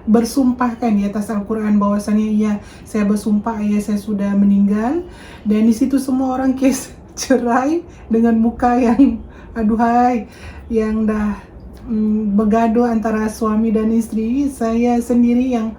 bersumpahkan di atas Al-Quran bahwasannya ya saya bersumpah ayah saya sudah meninggal, dan di situ semua orang kes cerai dengan muka yang aduhai, yang dah bergaduh antara suami dan isteri. Saya sendiri yang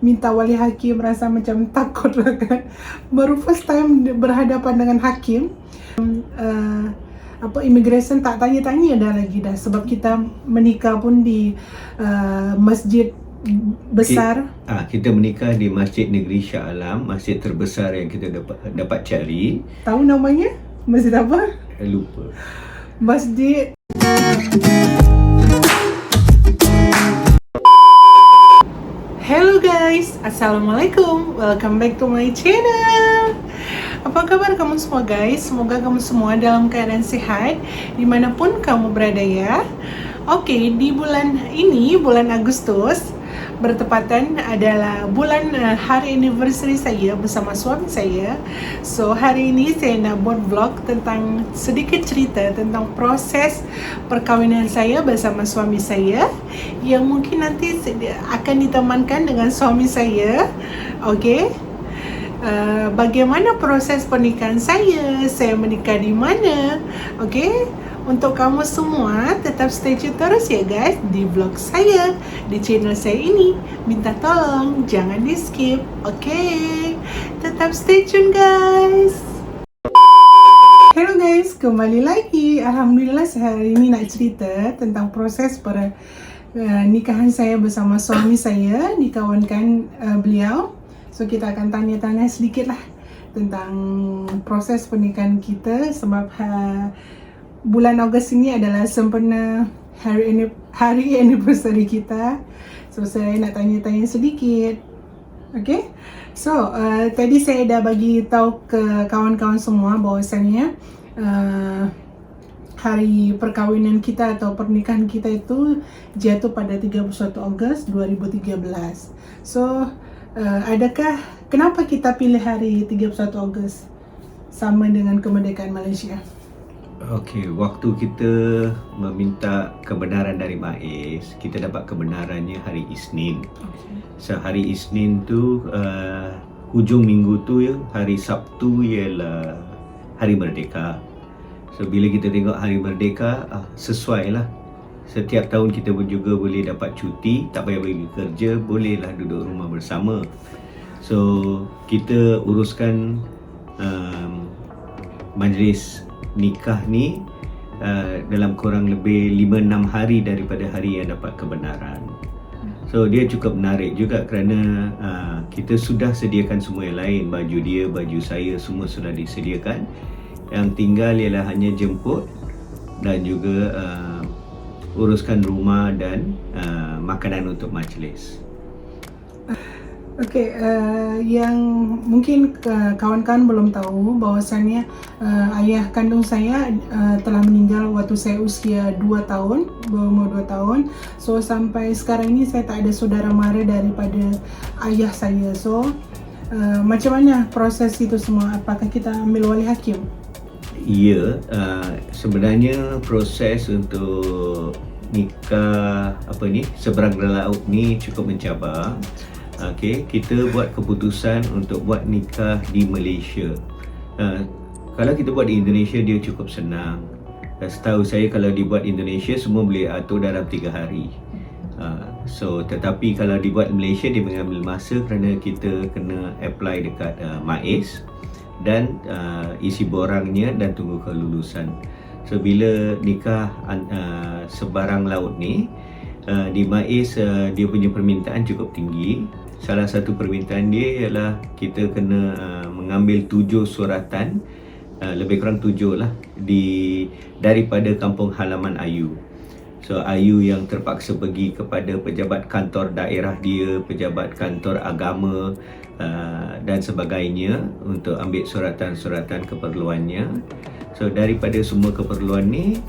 minta wali hakim, rasa macam takut lah kan, baru first time berhadapan dengan hakim. Immigration tak tanya-tanya dah lagi dah, sebab kita menikah pun di masjid besar. Kita menikah di Masjid Negeri Shah Alam, masjid terbesar yang kita dapat cari. Tahu namanya? Masjid apa? Lupa. Masjid Hello guys, Assalamualaikum. Welcome back to my channel. Apa kabar kamu semua guys? Semoga kamu semua dalam keadaan sehat dimanapun kamu berada ya. Oke, di bulan ini, bulan Agustus, bertepatan adalah bulan hari anniversary saya bersama suami saya. So hari ini saya nak buat vlog tentang sedikit cerita tentang proses perkahwinan saya bersama suami saya, yang mungkin nanti akan ditemankan dengan suami saya. Oke. Bagaimana proses pernikahan saya menikah di mana. Oke. Untuk kamu semua, tetap stay tune terus ya guys di vlog saya, di channel saya ini. Minta tolong jangan di skip, oke? Tetap stay tune guys. Hello guys, kembali lagi. Alhamdulillah hari ini nak cerita tentang proses nikahan saya bersama suami saya, dikawankan beliau. So kita akan tanya-tanya sedikit lah tentang proses pernikahan kita, sebab bulan Ogos ini adalah sempena hari anniversary kita. So saya nak tanya-tanya sedikit. Okay. So tadi saya dah bagi tahu ke kawan-kawan semua bahwasannya hari perkahwinan kita atau pernikahan kita itu jatuh pada 31 Ogos 2013. So kenapa kita pilih hari 31 Ogos sama dengan kemerdekaan Malaysia? Okey, waktu kita meminta kebenaran dari MAIS, kita dapat kebenarannya hari Isnin. So hari Isnin tu hujung minggu tu hari Sabtu ialah hari Merdeka. So bila kita tengok hari Merdeka, sesuai lah. Setiap tahun kita pun juga boleh dapat cuti, tak payah pergi kerja, bolehlah duduk rumah bersama. So kita uruskan majlis nikah ni dalam kurang lebih 5-6 hari daripada hari yang dapat kebenaran. So dia cukup menarik juga kerana kita sudah sediakan semua yang lain. Baju dia, baju saya, semua sudah disediakan. Yang tinggal ialah hanya jemput dan juga uruskan rumah dan makanan untuk majlis. Okey, yang mungkin kawan-kawan belum tahu bahwasannya ayah kandung saya telah meninggal waktu saya usia 2 tahun, berumur 2 tahun. So sampai sekarang ini saya tak ada saudara mara daripada ayah saya. So macam mana proses itu semua? Apakah kita ambil wali hakim? Ya, sebenarnya proses untuk nikah seberang laut ni cukup mencabar. Okey, kita buat keputusan untuk buat nikah di Malaysia. Kalau kita buat di Indonesia dia cukup senang. Setahu saya kalau dibuat Indonesia semua boleh atur dalam 3 hari. Tetapi kalau dibuat Malaysia dia mengambil masa kerana kita kena apply dekat MAIS dan isi borangnya dan tunggu kelulusan. So bila nikah sebarang laut ni di MAIS dia punya permintaan cukup tinggi. Salah satu permintaan dia ialah kita kena mengambil 7 suratan, lebih kurang 7 lah, daripada kampung halaman Ayu. So Ayu yang terpaksa pergi kepada pejabat kantor daerah dia, pejabat kantor agama dan sebagainya untuk ambil suratan-suratan keperluannya. So daripada semua keperluan ni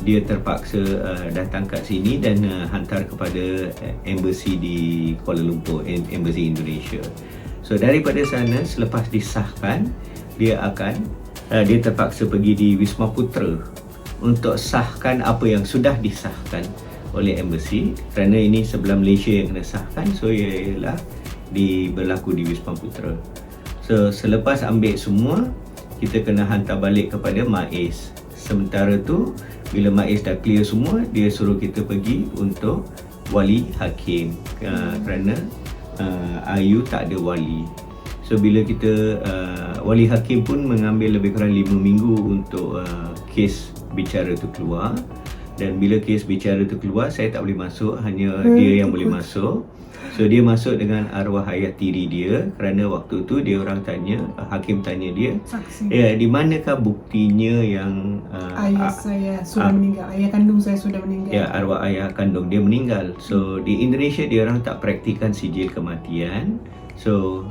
dia terpaksa datang kat sini dan hantar kepada embassy di Kuala Lumpur, embassy Indonesia. So daripada sana selepas disahkan dia terpaksa pergi di Wisma Putra untuk sahkan apa yang sudah disahkan oleh embassy kerana ini sebelah Malaysia yang kena sahkan, so ialah berlaku di Wisma Putra. So selepas ambil semua, kita kena hantar balik kepada MAIS. Sementara tu bila MAIS dah clear semua, dia suruh kita pergi untuk wali hakim kerana Ayu tak ada wali. So bila kita wali hakim pun mengambil lebih kurang 5 minggu untuk kes bicara tu keluar. Dan bila kes bicara tu keluar, saya tak boleh masuk, hanya dia yang boleh masuk. So dia masuk dengan arwah ayah tiri dia kerana waktu tu dia orang tanya, hakim tanya dia, Saksi. di manakah buktinya yang Ayah saya sudah meninggal. Ayah kandung saya sudah meninggal. ya, arwah ayah kandung dia meninggal. So di Indonesia dia orang tak praktikan sijil kematian. So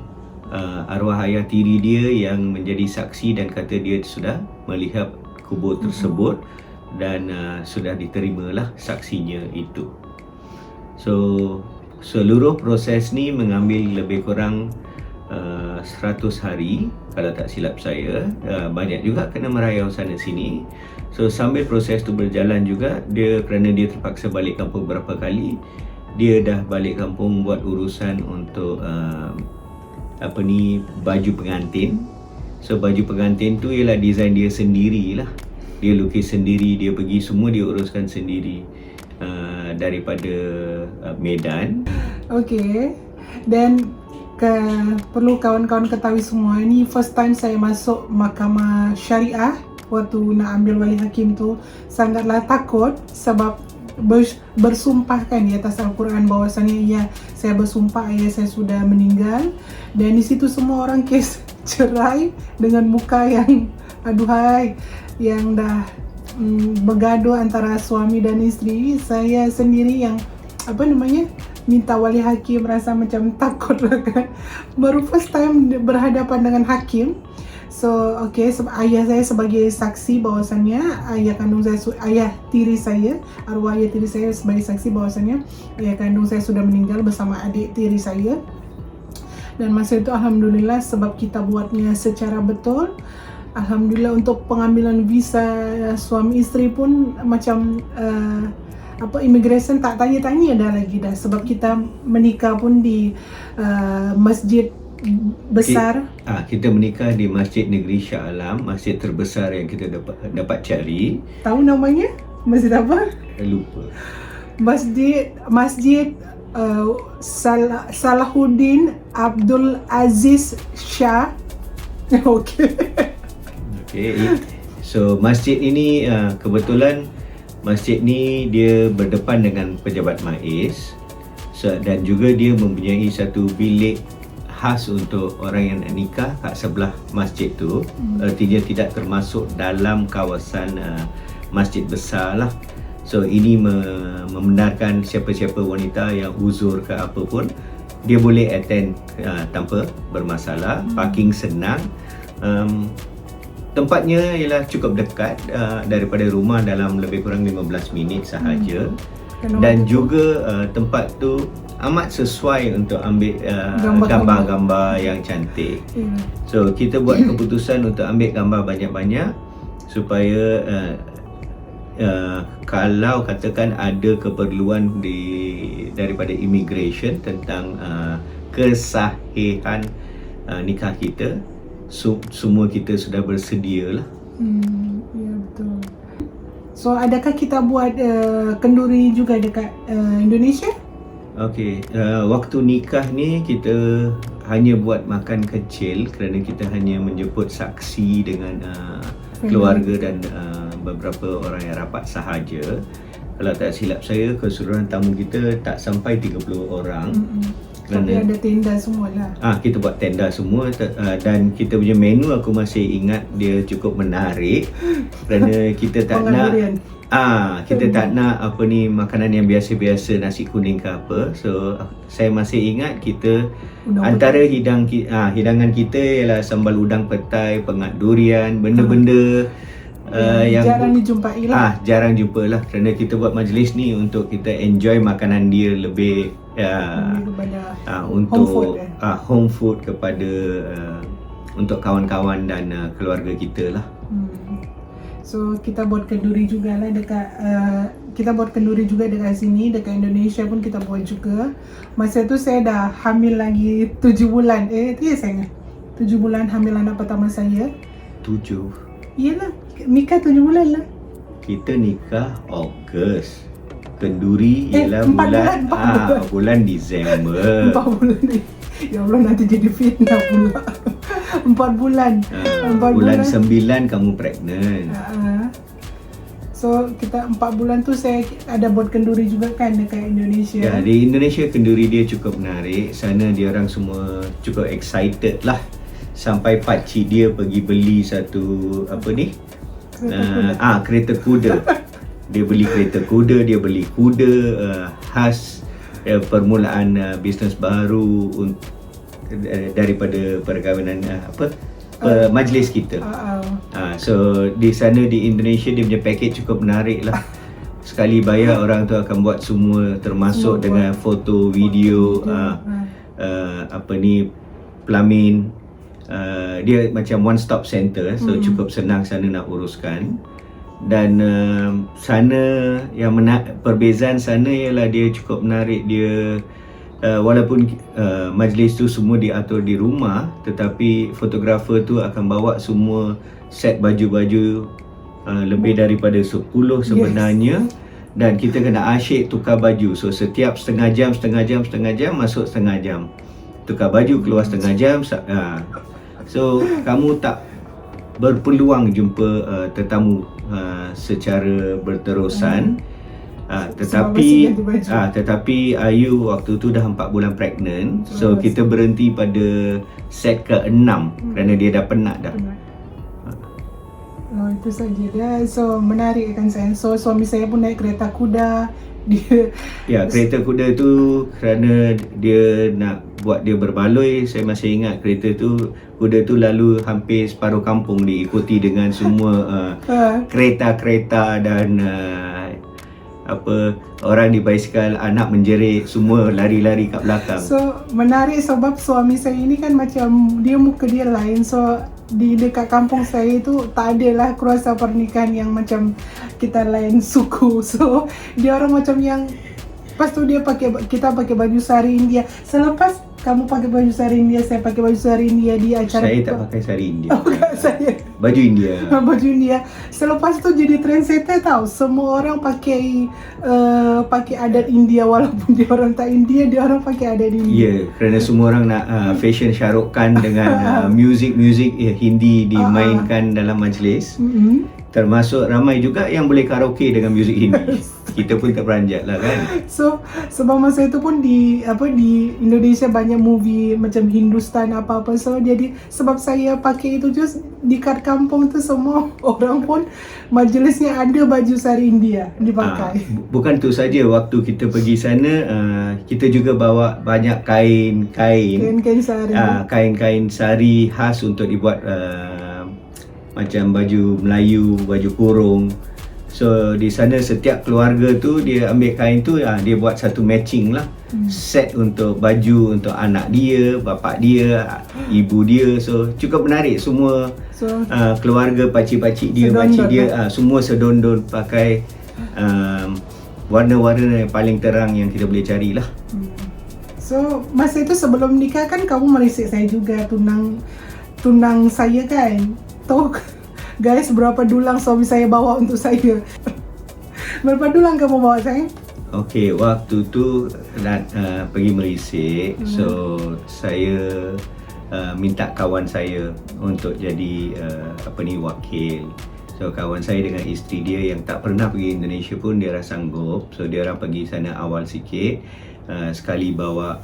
arwah ayah tiri dia yang menjadi saksi dan kata dia sudah melihat kubur tersebut dan sudah diterimalah saksinya itu. So seluruh proses ni mengambil lebih kurang 100 hari kalau tak silap saya. Banyak juga kena merayau sana sini. So sambil proses tu berjalan juga, kerana dia terpaksa balik kampung berapa kali, dia dah balik kampung buat urusan untuk baju pengantin. So baju pengantin tu ialah design dia sendirilah. Dia lukis sendiri, dia pergi semua dia uruskan sendiri daripada Medan. Okey. Dan perlu kawan-kawan ketahui semua, ini first time saya masuk mahkamah syariah. Waktu nak ambil wali hakim tu sangatlah takut sebab bersumpahkan di atas Al-Quran bahwasannya ya, saya bersumpah ayah saya sudah meninggal. Dan di situ semua orang kes cerai dengan muka yang aduhai, yang dah bergaduh antara suami dan isteri. Saya sendiri yang minta wali hakim, rasa macam takut lah kan. Baru first time berhadapan dengan hakim. So ayah saya sebagai saksi bahwasannya ayah kandung saya, ayah tiri saya, arwah ayah tiri saya sebagai saksi bahwasannya ayah kandung saya sudah meninggal bersama adik tiri saya. Dan masa itu alhamdulillah, sebab kita buatnya secara betul, alhamdulillah untuk pengambilan visa suami isteri pun macam immigration tak tanya-tanya dah lagi dah, sebab kita menikah pun di masjid besar. Kita menikah di Masjid Negeri Shah Alam, masjid terbesar yang kita dapat cari. Tahu namanya? Masjid apa? Lupa. Masjid Salahuddin Abdul Aziz Shah. Okey. So masjid ini kebetulan masjid ni dia berdepan dengan pejabat MAIS. Dan juga dia mempunyai satu bilik khas untuk orang yang nak nikah kat sebelah masjid tu. Artinya tidak termasuk dalam kawasan masjid besar lah. So ini membenarkan siapa-siapa wanita yang uzur ke apa pun, dia boleh attend tanpa bermasalah. Parking senang. Tempatnya ialah cukup dekat daripada rumah, dalam lebih kurang 15 minit sahaja. Dan juga tempat tu amat sesuai untuk ambil gambar-gambar yang cantik. So kita buat keputusan untuk ambil gambar banyak-banyak supaya kalau katakan ada keperluan daripada immigration tentang kesahihan nikah kita, semua kita sudah bersedia lah. Ya, betul. So adakah kita buat kenduri juga dekat Indonesia? Okey, waktu nikah ni kita hanya buat makan kecil kerana kita hanya menjemput saksi dengan keluarga dan beberapa orang yang rapat sahaja. Kalau tak silap saya, keseluruhan tamu kita tak sampai 30 orang. Tapi ada tenda semua lah. Kita buat tenda semua dan kita punya menu aku masih ingat dia cukup menarik kerana kita tak nak tak nak makanan yang biasa-biasa, nasi kuning ke apa. So saya masih ingat kita antara hidangan kita ialah sambal udang petai, pengat durian, benda-benda yang jarang dijumpai lah. Jarang jumpa lah kerana kita buat majlis ni untuk kita enjoy makanan dia lebih untuk home food kepada untuk kawan-kawan dan keluarga kita lah. So kita buat kenduri jugalah dekat kita buat kenduri juga dekat sini, dekat Indonesia pun kita buat juga. Masa itu saya dah hamil lagi 7 bulan. Itu ya sayang, 7 bulan hamil anak pertama saya. 7. Iyalah, nikah 7 bulan lah. Kita nikah Ogos. Kenduri ialah 4 bulan, 4 bulan Disember. 4 bulan ni. Ya Allah, nanti jadi fitnah pula. 4 bulan. 4 bulan 9 kamu pregnant. So kita 4 bulan tu saya ada buat kenduri juga kan dekat Indonesia. Ya, di Indonesia kenduri dia cukup menarik. Sana dia orang semua cukup excited lah. Sampai pakcik dia pergi beli satu apa ni? Kereta kuda. Dia beli kereta kuda, dia beli kuda khas permulaan bisnes baru daripada perkahwinan majlis kita. So di sana di Indonesia dia punya package cukup menarik lah. Sekali bayar orang tu akan buat semua termasuk dengan foto, video, pelamin. Dia macam one stop center, so cukup senang sana nak uruskan. Dan sana yang perbezaan sana ialah dia cukup menarik. Dia walaupun majlis tu semua diatur di rumah, tetapi fotografer tu akan bawa semua set baju-baju lebih daripada 10 sebenarnya. Dan kita kena asyik tukar baju. So setiap setengah jam masuk setengah jam, tukar baju, keluar setengah jam. So kamu tak berpeluang jumpa tetamu secara berterusan. Tetapi Ayu waktu tu dah 4 bulan pregnant. So kita berhenti pada set ke-6 kerana dia dah penat dah. Itu saja dia. So menarik kan saya. So suami saya pun naik kereta kuda. Dia kereta kuda tu kerana dia nak buat dia berbaloi. Saya masih ingat kereta tu, kuda tu lalu hampir separuh kampung diikuti dengan semua kereta-kereta dan orang di basikal, anak menjerit, semua lari-lari kat belakang. So menarik sebab suami saya ini kan macam dia muka dia lain. So di dekat kampung saya itu tak adalah keluarga pernikahan yang macam kita lain suku. So dia orang macam yang lepas tu kita pakai baju sari India. Selepas kamu pakai baju sari India, saya pakai baju sari India di acara. Saya tak pakai sari India. Saya baju India. Baju India. Selepas tu jadi trendsetter tau. Semua orang pakai adat India, walaupun dia orang tak India, dia orang pakai adat India. Ya, kerana semua orang nak fashion Shah Rukh Khan dengan music Hindi dimainkan dalam majlis. Termasuk ramai juga yang boleh karaoke dengan muzik Hindi. Kita pun terperanjat lah kan. So sebab masa itu pun di Indonesia banyak movie macam Hindustan apa-apa. So jadi sebab saya pakai itu just di kat kampung tu semua orang pun majlisnya ada baju sari India dipakai. Bukan tu saja, waktu kita pergi sana kita juga bawa banyak kain-kain sari. Kain-kain sari khas untuk dibuat macam baju Melayu, baju kurung. So di sana setiap keluarga tu dia ambil kain tu, dia buat satu matching lah. Set untuk baju untuk anak dia, bapak dia, ibu dia. So cukup menarik. Semua keluarga, pakcik-pakcik dia, makcik dia, semua sedondon pakai warna-warna yang paling terang yang kita boleh carilah. So masa itu sebelum nikah kan kamu merisik saya juga, tunang saya kan. Tahu guys berapa dulang suami saya bawa untuk saya? Berapa dulang kamu bawa sayang? Okey, waktu tu nak pergi merisik. So saya minta kawan saya untuk jadi wakil. So kawan saya dengan isteri dia yang tak pernah pergi Indonesia pun dia rasa sanggup. So dia orang pergi sana awal sikit, sekali bawa